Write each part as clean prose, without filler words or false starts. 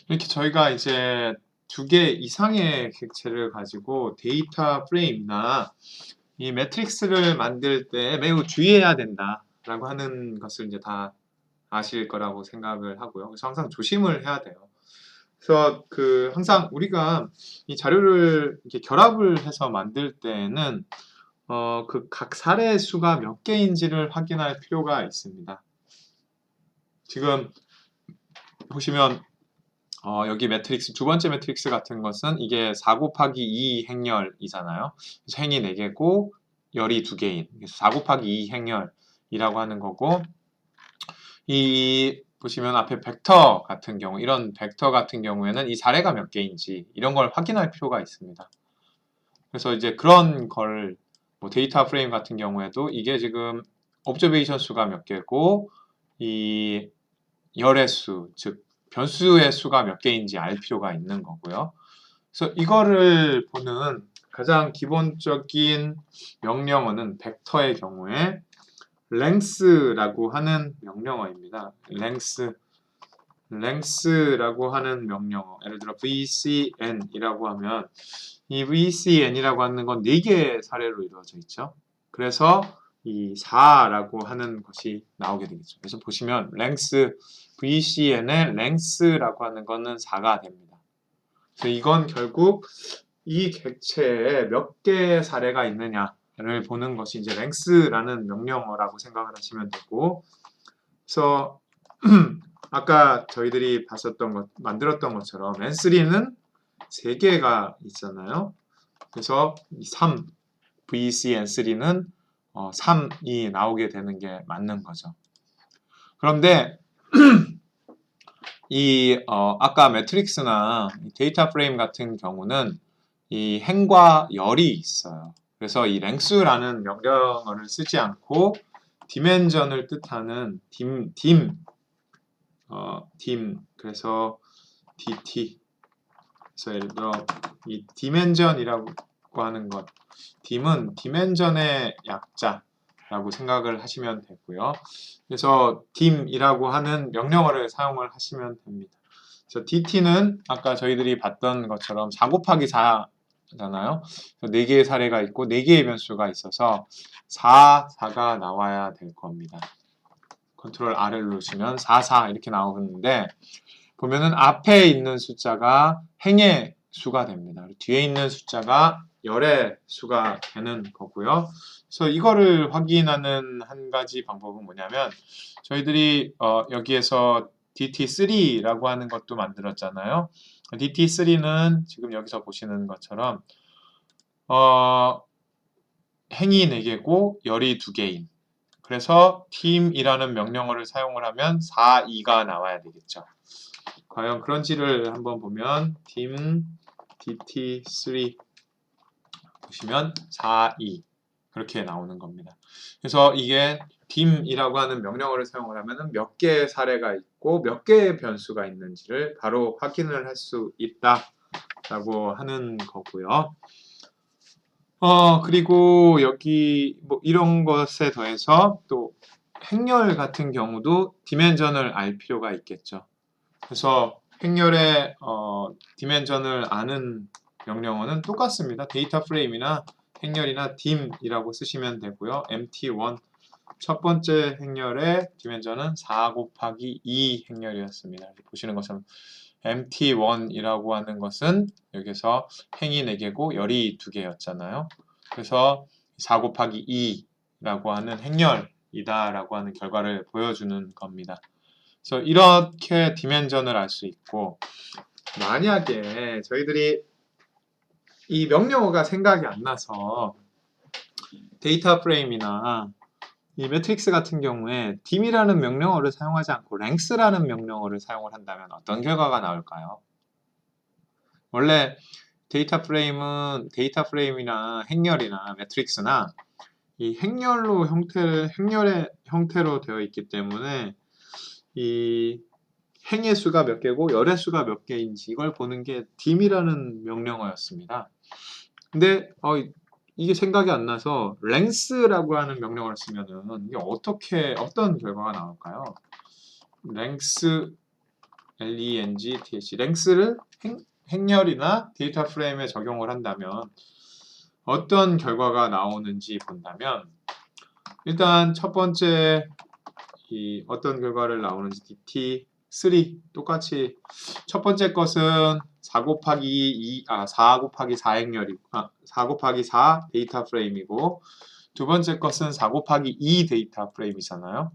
이렇게 저희가 이제 두 개 이상의 객체를 가지고 데이터 프레임이나 이 매트릭스를 만들 때 매우 주의해야 된다라고 하는 것을 이제 다 아실 거라고 생각을 하고요. 그래서 항상 조심을 해야 돼요. 그래서 항상 우리가 이 자료를 이렇게 결합을 해서 만들 때에는 각 사례의 수가 몇 개인지를 확인할 필요가 있습니다. 지금 보시면 여기 매트릭스 두 번째 매트릭스 같은 것은 이게 4 곱하기 2 행렬이잖아요. 그래서 행이 4개고 열이 2개인. 그래서 4 곱하기 2 행렬이라고 하는 거고, 이 보시면 앞에 벡터 같은 경우, 이런 벡터 같은 경우에는 이 사례가 몇 개인지 이런 걸 확인할 필요가 있습니다. 그래서 이제 그런 걸 뭐 데이터 프레임 같은 경우에도 이게 지금 옵저베이션 수가 몇 개고 이 열의 수, 즉 변수의 수가 몇 개인지 알 필요가 있는 거고요. 그래서 이거를 보는 가장 기본적인 명령어는 벡터의 경우에 length라고 하는 명령어입니다. length라고 하는 명령어. 예를 들어 vcn이라고 하면 이 vcn이라고 하는 건 4개의 사례로 이루어져 있죠. 그래서 이 4라고 하는 것이 나오게 되겠죠. 그래서 보시면 length vcn의 length라고 하는 거는 4가 됩니다. 그래서 이건 결국 이 객체에 몇 개의 사례가 있느냐를 보는 것이 이제 length라는 명령어라고 생각을 하시면 되고, 그래서 아까 저희들이 만들었던 것처럼 n3는 3개가 있잖아요. 그래서 3, VC n3는 3이 나오게 되는 게 맞는 거죠. 그런데 아까 매트릭스나 데이터 프레임 같은 경우는 이 행과 열이 있어요. 그래서 이 length라는 명령어를 쓰지 않고 dimension을 뜻하는 그래서 dt. 그래서 예를 들어 이 dimension이라고 하는 것, dim은 dimension의 약자라고 생각을 하시면 되고요. 그래서 dim이라고 하는 명령어를 사용을 하시면 됩니다. 그래서 dt는 아까 저희들이 봤던 것처럼 4 곱하기 4잖아요. 4개의 사례가 있고 4개의 변수가 있어서 4가 나와야 될 겁니다. 컨트롤 R을 누르시면 4 이렇게 나오는데, 보면은 앞에 있는 숫자가 행의 수가 됩니다. 뒤에 있는 숫자가 열의 수가 되는 거고요. 그래서 이거를 확인하는 한 가지 방법은 뭐냐면, 저희들이 여기에서 DT3라고 하는 것도 만들었잖아요. DT3는 지금 여기서 보시는 것처럼 행이 4개고 열이 2개인, 그래서 team이라는 명령어를 사용을 하면 4, 2가 나와야 되겠죠. 과연 그런지를 한번 보면 team dt3 보시면 4, 2 그렇게 나오는 겁니다. 그래서 이게 dim이라고 하는 명령어를 사용을 하면 몇 개의 사례가 있고 몇 개의 변수가 있는지를 바로 확인을 할 수 있다라고 하는 거고요. 그리고 여기 뭐 이런 것에 더해서 또 행렬 같은 경우도 디멘전을 알 필요가 있겠죠. 그래서 행렬의 디멘전을 아는 명령어는 똑같습니다. 데이터 프레임이나 행렬이나 dim이라고 쓰시면 되고요. mt1 첫 번째 행렬의 디멘전은 4 곱하기 2 행렬이었습니다. 보시는 것처럼 mt1이라고 하는 것은 여기서 행이 4개고 열이 2개였잖아요. 그래서 4 곱하기 2라고 하는 행렬이다라고 하는 결과를 보여주는 겁니다. 그래서 이렇게 디멘전을 알 수 있고, 만약에 저희들이 이 명령어가 생각이 안 나서 데이터 프레임이나 이 매트릭스 같은 경우에 dim이라는 명령어를 사용하지 않고 length라는 명령어를 사용을 한다면 어떤 결과가 나올까요? 원래 데이터 프레임이나 행렬이나 매트릭스나 이 행렬의 형태로 되어 있기 때문에 이 행의 수가 몇 개고 열의 수가 몇 개인지 이걸 보는 게 dim이라는 명령어였습니다. 근데 이게 생각이 안 나서 length라고 하는 명령어를 쓰면은 이게 어떤 결과가 나올까요? length length, 랭스를 행렬이나 데이터 프레임에 적용을 한다면 어떤 결과가 나오는지 본다면 일단 첫 번째 어떤 결과를 나오는지 DT3 똑같이 첫 번째 것은 4 곱하기 4 행렬이고 4 곱하기 4 데이터 프레임이고 두 번째 것은 4 곱하기 2 데이터 프레임이잖아요.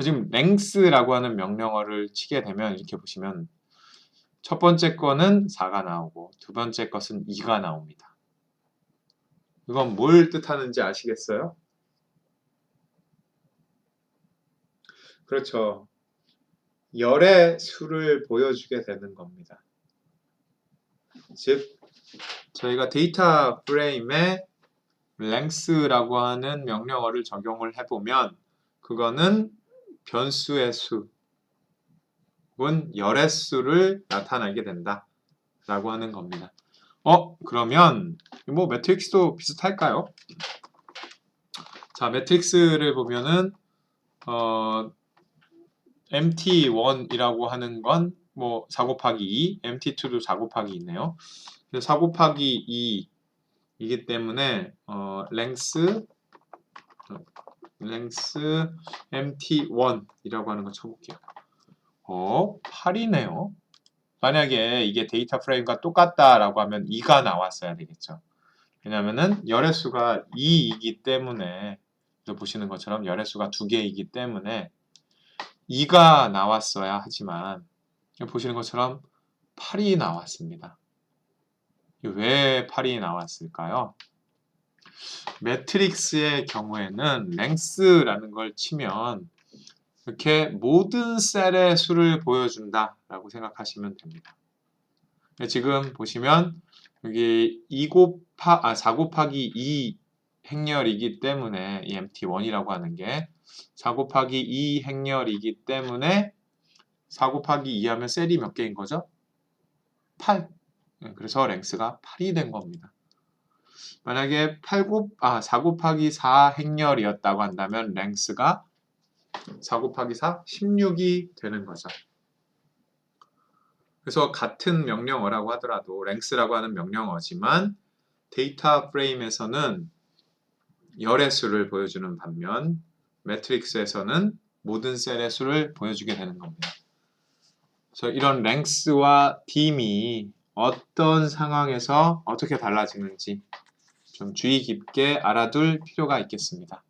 지금 length라고 하는 명령어를 치게 되면 이렇게 보시면 첫 번째 거는 4가 나오고 두 번째 것은 2가 나옵니다. 이건 뭘 뜻하는지 아시겠어요? 그렇죠. 열의 수를 보여주게 되는 겁니다. 즉 저희가 데이터 프레임에 length라고 하는 명령어를 적용을 해보면 그거는 변수의 수 혹은 열의 수를 나타내게 된다 라고 하는 겁니다. 그러면 뭐 매트릭스도 비슷할까요? 자, 매트릭스를 보면은 MT1이라고 하는 건 뭐 4 곱하기 2, MT2도 4 곱하기 2네요. 4 곱하기 2이기 때문에 length MT1이라고 하는 거 쳐볼게요. 8이네요. 만약에 이게 데이터 프레임과 똑같다라고 하면 2가 나왔어야 되겠죠. 왜냐면은 열의 수가 2이기 때문에 보시는 것처럼 열의 수가 2개이기 때문에 2가 나왔어야 하지만 보시는 것처럼 8이 나왔습니다. 왜 8이 나왔을까요? 매트릭스의 경우에는 length라는 걸 치면 이렇게 모든 셀의 수를 보여준다 라고 생각하시면 됩니다. 지금 보시면 여기 4 곱하기 2 행렬이기 때문에 이 MT1이라고 하는 게 4 곱하기 2 행렬이기 때문에 4 곱하기 2 하면 셀이 몇 개인 거죠? 8. 그래서 length가 8이 된 겁니다. 만약에 4 곱하기 4 행렬이었다고 한다면 length가 4 곱하기 4, 16이 되는 거죠. 그래서 같은 명령어라고 하더라도 length라고 하는 명령어지만 데이터 프레임에서는 열의 수를 보여주는 반면 매트릭스에서는 모든 셀의 수를 보여주게 되는 겁니다. 그래서 이런 length와 dim이 어떤 상황에서 어떻게 달라지는지 좀 주의 깊게 알아둘 필요가 있겠습니다.